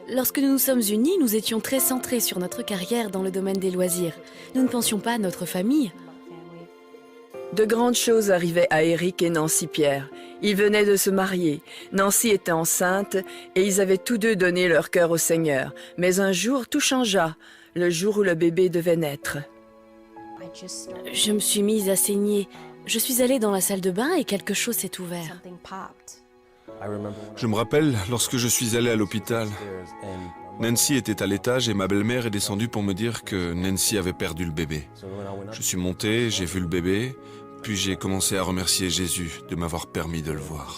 Lorsque nous nous sommes unis, nous étions très centrés sur notre carrière dans le domaine des loisirs. Nous ne pensions pas à notre famille. De grandes choses arrivaient à Eric et Nancy Pierre. Ils venaient de se marier. Nancy était enceinte et ils avaient tous deux donné leur cœur au Seigneur. Mais un jour, tout changea, le jour où le bébé devait naître. Je me suis mise à saigner. Je suis allée dans la salle de bain et quelque chose s'est ouvert. Je me rappelle lorsque je suis allé à l'hôpital. Nancy était à l'étage et ma belle-mère est descendue pour me dire que Nancy avait perdu le bébé. Je suis monté, j'ai vu le bébé, puis j'ai commencé à remercier Jésus de m'avoir permis de le voir.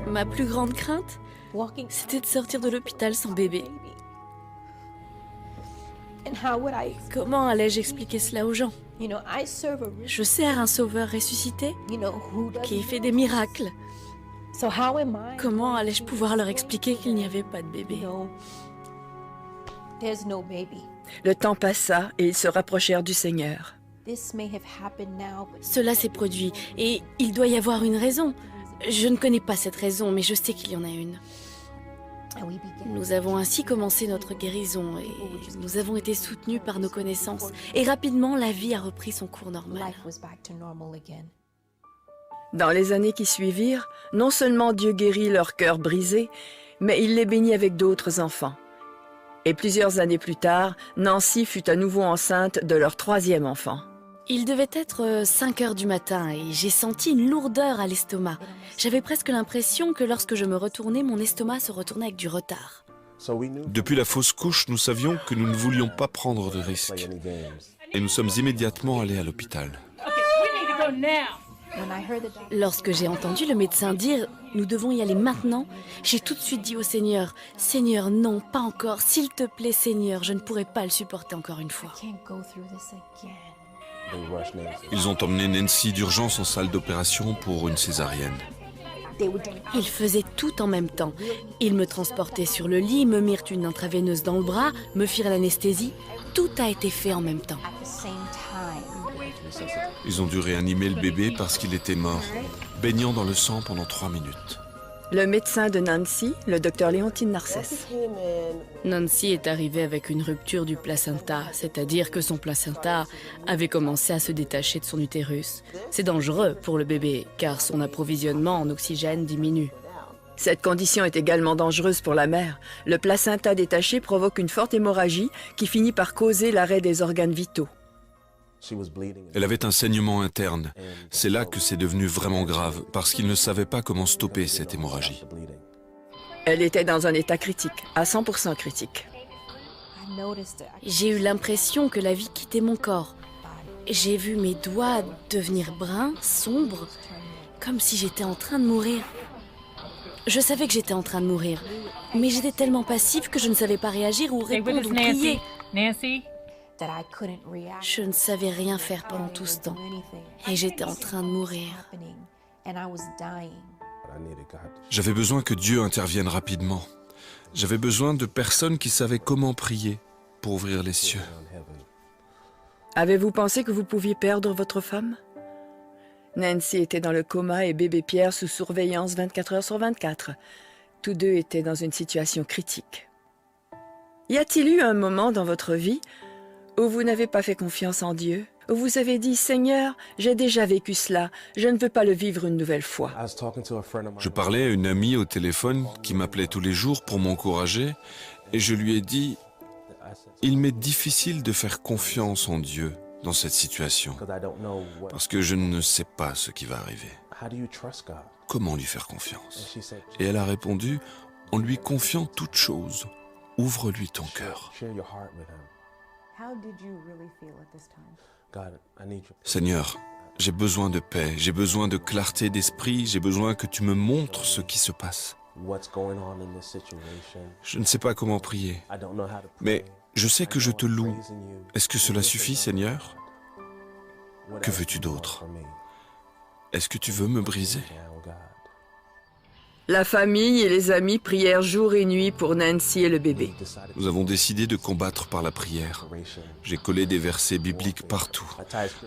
Ma plus grande crainte, c'était de sortir de l'hôpital sans bébé. Comment allais-je expliquer cela aux gens? Je sers un sauveur ressuscité qui fait des miracles. Comment allais-je pouvoir leur expliquer qu'il n'y avait pas de bébé? Le temps passa et ils se rapprochèrent du Seigneur. Cela s'est produit et il doit y avoir une raison. Je ne connais pas cette raison, mais je sais qu'il y en a une. Nous avons ainsi commencé notre guérison et nous avons été soutenus par nos connaissances. Et rapidement, la vie a repris son cours normal. Dans les années qui suivirent, non seulement Dieu guérit leur cœur brisé, mais il les bénit avec d'autres enfants. Et plusieurs années plus tard, Nancy fut à nouveau enceinte de leur troisième enfant. Il devait être 5 heures du matin et j'ai senti une lourdeur à l'estomac. J'avais presque l'impression que lorsque je me retournais, mon estomac se retournait avec du retard. Depuis la fausse couche, nous savions que nous ne voulions pas prendre de risques. Et nous sommes immédiatement allés à l'hôpital. Lorsque j'ai entendu le médecin dire « Nous devons y aller maintenant », j'ai tout de suite dit au Seigneur « Seigneur, non, pas encore. S'il te plaît, Seigneur, je ne pourrai pas le supporter encore une fois. » Ils ont emmené Nancy d'urgence en salle d'opération pour une césarienne. Ils faisaient tout en même temps. Ils me transportaient sur le lit, me mirent une intraveineuse dans le bras, me firent l'anesthésie. Tout a été fait en même temps. Ils ont dû réanimer le bébé parce qu'il était mort, baignant dans le sang pendant 3 minutes. Le médecin de Nancy, le docteur Léontine Narcisse. Nancy est arrivée avec une rupture du placenta, c'est-à-dire que son placenta avait commencé à se détacher de son utérus. C'est dangereux pour le bébé, car son approvisionnement en oxygène diminue. Cette condition est également dangereuse pour la mère. Le placenta détaché provoque une forte hémorragie qui finit par causer l'arrêt des organes vitaux. Elle avait un saignement interne. C'est là que c'est devenu vraiment grave, parce qu'ils ne savaient pas comment stopper cette hémorragie. Elle était dans un état critique, à 100% critique. J'ai eu l'impression que la vie quittait mon corps. J'ai vu mes doigts devenir bruns, sombres, comme si j'étais en train de mourir. Je savais que j'étais en train de mourir, mais j'étais tellement passive que je ne savais pas réagir ou répondre ou crier. Nancy? Je ne savais rien faire pendant tout ce temps et j'étais en train de mourir. J'avais besoin que Dieu intervienne rapidement. J'avais besoin de personnes qui savaient comment prier pour ouvrir les cieux. Avez-vous pensé que vous pouviez perdre votre femme? Nancy était dans le coma et bébé Pierre sous surveillance 24 heures sur 24. Tous deux étaient dans une situation critique. Y a-t-il eu un moment dans votre vie où vous n'avez pas fait confiance en Dieu, où vous avez dit « Seigneur, j'ai déjà vécu cela, je ne veux pas le vivre une nouvelle fois ». Je parlais à une amie au téléphone qui m'appelait tous les jours pour m'encourager et je lui ai dit « Il m'est difficile de faire confiance en Dieu dans cette situation parce que je ne sais pas ce qui va arriver. Comment lui faire confiance ?» Et elle a répondu « En lui confiant toute chose, ouvre-lui ton cœur. » Seigneur, j'ai besoin de paix, j'ai besoin de clarté d'esprit, j'ai besoin que tu me montres ce qui se passe. Je ne sais pas comment prier, mais je sais que je te loue. Est-ce que cela suffit, Seigneur? Que veux-tu d'autre? Est-ce que tu veux me briser? La famille et les amis prièrent jour et nuit pour Nancy et le bébé. Nous avons décidé de combattre par la prière. J'ai collé des versets bibliques partout,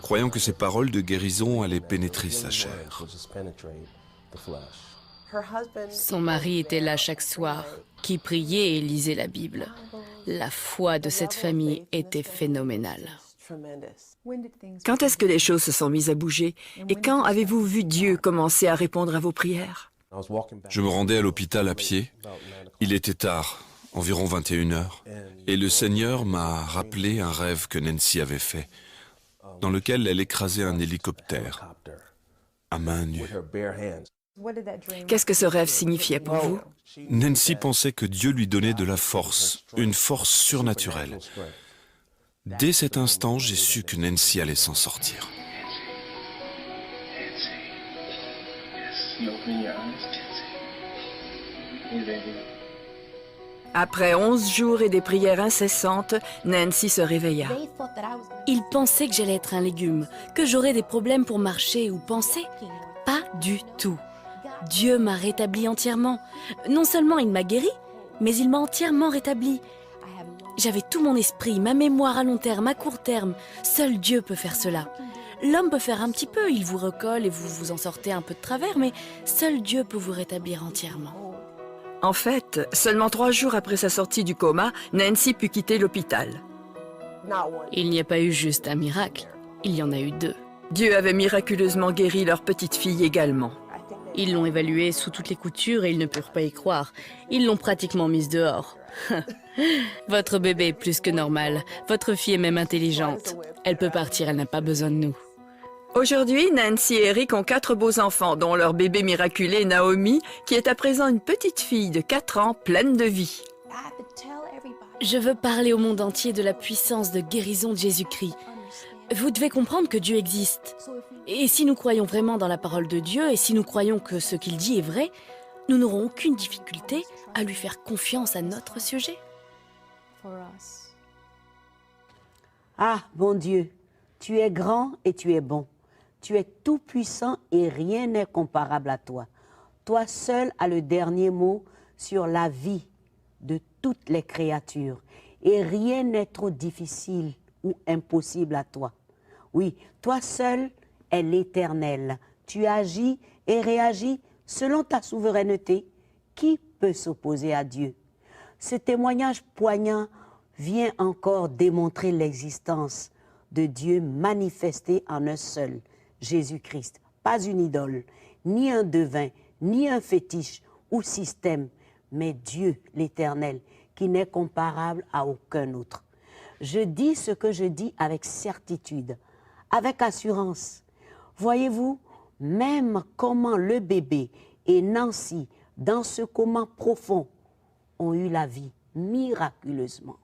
croyant que ces paroles de guérison allaient pénétrer sa chair. Son mari était là chaque soir, qui priait et lisait la Bible. La foi de cette famille était phénoménale. Quand est-ce que les choses se sont mises à bouger? Et quand avez-vous vu Dieu commencer à répondre à vos prières? Je me rendais à l'hôpital à pied. Il était tard, environ 21 heures. Et le Seigneur m'a rappelé un rêve que Nancy avait fait, dans lequel elle écrasait un hélicoptère à main nue. Qu'est-ce que ce rêve signifiait pour vous? Nancy pensait que Dieu lui donnait de la force, une force surnaturelle. Dès cet instant, j'ai su que Nancy allait s'en sortir. Après 11 jours et des prières incessantes, Nancy se réveilla. Ils pensaient que j'allais être un légume, que j'aurais des problèmes pour marcher ou penser. Pas du tout. Dieu m'a rétabli entièrement. Non seulement il m'a guéri, mais il m'a entièrement rétabli. J'avais tout mon esprit, ma mémoire à long terme, à court terme. Seul Dieu peut faire cela. L'homme peut faire un petit peu, il vous recolle et vous vous en sortez un peu de travers, mais seul Dieu peut vous rétablir entièrement. En fait, seulement 3 jours après sa sortie du coma, Nancy put quitter l'hôpital. Il n'y a pas eu juste un miracle, il y en a eu 2. Dieu avait miraculeusement guéri leur petite fille également. Ils l'ont évaluée sous toutes les coutures et ils ne purent pas y croire. Ils l'ont pratiquement mise dehors. Votre bébé est plus que normal. Votre fille est même intelligente. Elle peut partir, elle n'a pas besoin de nous. Aujourd'hui, Nancy et Eric ont 4 beaux enfants, dont leur bébé miraculé Naomi, qui est à présent une petite fille de 4 ans pleine de vie. Je veux parler au monde entier de la puissance de guérison de Jésus-Christ. Vous devez comprendre que Dieu existe. Et si nous croyons vraiment dans la parole de Dieu, et si nous croyons que ce qu'il dit est vrai, nous n'aurons aucune difficulté à lui faire confiance à notre sujet. Ah, bon Dieu, tu es grand et tu es bon. Tu es tout-puissant et rien n'est comparable à toi. Toi seul as le dernier mot sur la vie de toutes les créatures. Et rien n'est trop difficile ou impossible à toi. Oui, toi seul est l'Éternel. Tu agis et réagis selon ta souveraineté. Qui peut s'opposer à Dieu? Ce témoignage poignant vient encore démontrer l'existence de Dieu manifesté en un seul, Jésus-Christ. Pas une idole, ni un devin, ni un fétiche ou système, mais Dieu, l'Éternel, qui n'est comparable à aucun autre. Je dis ce que je dis avec certitude, avec assurance. Voyez-vous, même comment le bébé et Nancy, dans ce coma profond, ont eu la vie miraculeusement.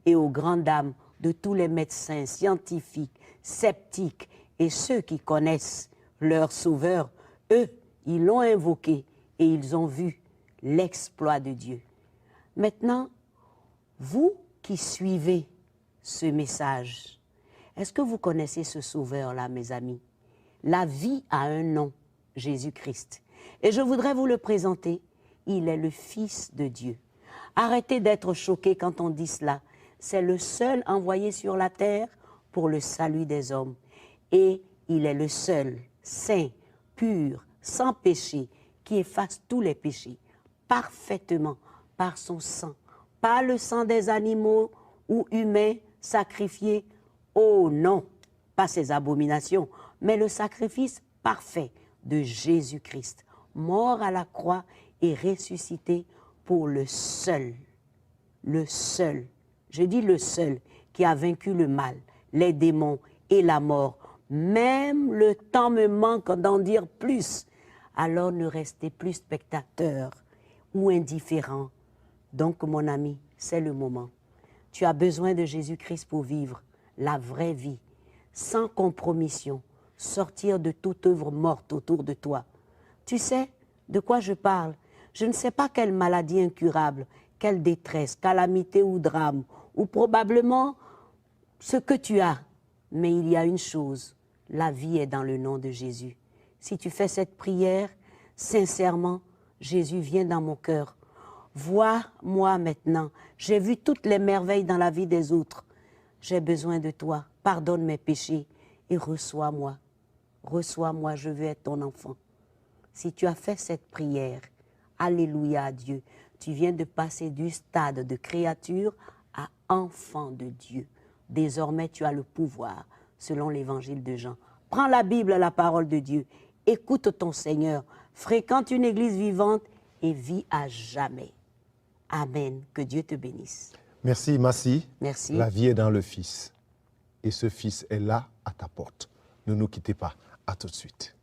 Et aux grandes dames de tous les médecins, scientifiques, sceptiques et ceux qui connaissent leur Sauveur, eux, ils l'ont invoqué et ils ont vu l'exploit de Dieu. Maintenant, vous qui suivez ce message, est-ce que vous connaissez ce Sauveur-là, mes amis? La vie a un nom, Jésus-Christ. Et je voudrais vous le présenter. Il est le Fils de Dieu. Arrêtez d'être choqués quand on dit cela. C'est le seul envoyé sur la terre pour le salut des hommes. Et il est le seul, saint, pur, sans péché, qui efface tous les péchés, parfaitement par son sang. Pas le sang des animaux ou humains sacrifiés. Oh non, pas ces abominations, mais le sacrifice parfait de Jésus-Christ, mort à la croix et ressuscité pour le seul, je dis le seul, qui a vaincu le mal, les démons et la mort. Même le temps me manque d'en dire plus. Alors ne restez plus spectateur ou indifférent. Donc mon ami, c'est le moment. Tu as besoin de Jésus-Christ pour vivre la vraie vie, sans compromission, sortir de toute œuvre morte autour de toi. Tu sais de quoi je parle? Je ne sais pas quelle maladie incurable, quelle détresse, calamité ou drame, ou probablement ce que tu as. Mais il y a une chose, la vie est dans le nom de Jésus. Si tu fais cette prière, sincèrement, Jésus vient dans mon cœur. Vois-moi maintenant, j'ai vu toutes les merveilles dans la vie des autres. J'ai besoin de toi, pardonne mes péchés et reçois-moi. Reçois-moi, je veux être ton enfant. Si tu as fait cette prière, alléluia à Dieu, tu viens de passer du stade de créature à enfant de Dieu. Désormais, tu as le pouvoir, selon l'évangile de Jean. Prends la Bible, la parole de Dieu. Écoute ton Seigneur. Fréquente une église vivante et vis à jamais. Amen. Que Dieu te bénisse. Merci, Massi. Merci. La vie est dans le Fils. Et ce Fils est là, à ta porte. Ne nous quittez pas. À tout de suite.